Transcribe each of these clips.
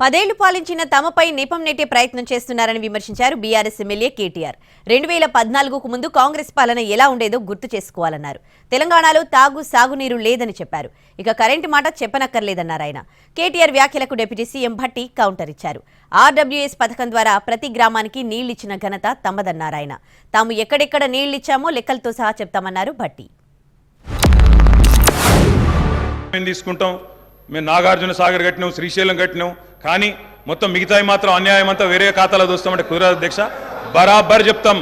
10 ఏళ్లు పాలించిన తమపై నెపం నెట్టే ప్రయత్నం చేస్తున్నారని విమర్శించారు బీఆర్ఎస్ ఎమ్మెల్యే కేటీఆర్. 2014కు ముందు కాంగ్రెస్ పాలన ఎలా ఉండేదో గుర్తు చేసుకోవాలన్నారు. తెలంగాణలో సాగునీరు లేదని చెప్పారు. ఇక కరెంటు మాట చెప్పనక్కర్లేదన్నారు ఆయన. కేటీఆర్ వ్యాఖ్యలకు డిప్యూటీ సీఎం భట్టి కౌంటర్ ఇచ్చారు. ఆర్డబ్ల్యూఎస్ పథకం ద్వారా ప్రతి గ్రామానికి నీళ్లిచ్చిన ఘనత తమదన్నారు ఆయన. తాము ఎక్కడెక్కడ నీళ్లిచ్చామో లెక్కలతో సహా చెప్తామన్నారు భట్టి. మేము నాగార్జున సాగర్ కట్టినాం, శ్రీశైలం కట్టినాం, కానీ మొత్తం మిగతాయి మాత్రం అన్యాయం అంతా వేరే ఖాతాలో దోస్తామంటే కుదరదు అధ్యక్ష. బరాబర్ చెప్తాం.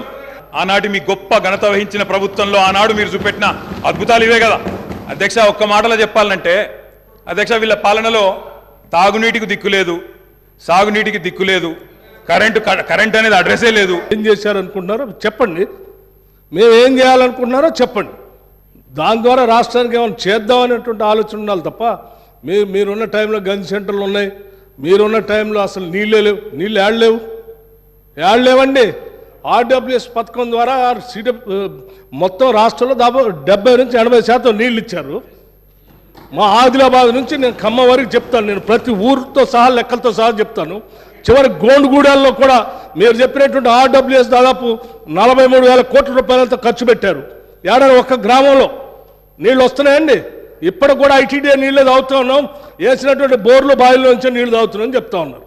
ఆనాటి మీ గొప్ప ఘనత వహించిన ప్రభుత్వంలో ఆనాడు మీరు చూపెట్టిన అద్భుతాలు ఇవే కదా అధ్యక్ష. ఒక్క మాటలో చెప్పాలంటే అధ్యక్ష, వీళ్ళ పాలనలో తాగునీటికి దిక్కులేదు, సాగునీటికి దిక్కులేదు, కరెంట్ అనేది అడ్రస్సే లేదు. ఏం చేశారనుకుంటున్నారో చెప్పండి, మేము ఏం చేయాలనుకుంటున్నారో చెప్పండి. దాని ద్వారా రాష్ట్రానికి ఏమైనా చేద్దామనేటువంటి ఆలోచన ఉండాలి తప్ప మీరున్న టైంలో గన్ సెంటర్లు ఉన్నాయి, మీరున్న టైంలో అసలు నీళ్ళే లేవు. నీళ్ళు ఏడలేవండి. ఆర్డబ్ల్యూఎస్ పథకం ద్వారా మొత్తం రాష్ట్రంలో దాదాపు 70 నుంచి 80% నీళ్ళు ఇచ్చారు. మా ఆదిలాబాద్ నుంచి నేను ఖమ్మం వరకు చెప్తాను, నేను ప్రతి ఊరితో సహా లెక్కలతో సహా చెప్తాను. చివరి గోండుగూడెల్లో కూడా మీరు చెప్పినటువంటి ఆర్డబ్ల్యూఎస్ దాదాపు 43,000 కోట్ల రూపాయలతో ఖర్చు పెట్టారు. ఏడాది ఒక్క గ్రామంలో నీళ్ళు వస్తున్నాయండి. ఇప్పటికి కూడా ఐటీడీ నీళ్ళే తాగుతూ ఉన్నాం, వేసినటువంటి బోర్లు బావిలో నుంచే నీళ్లు తాగుతున్నాం చెప్తా ఉన్నారు.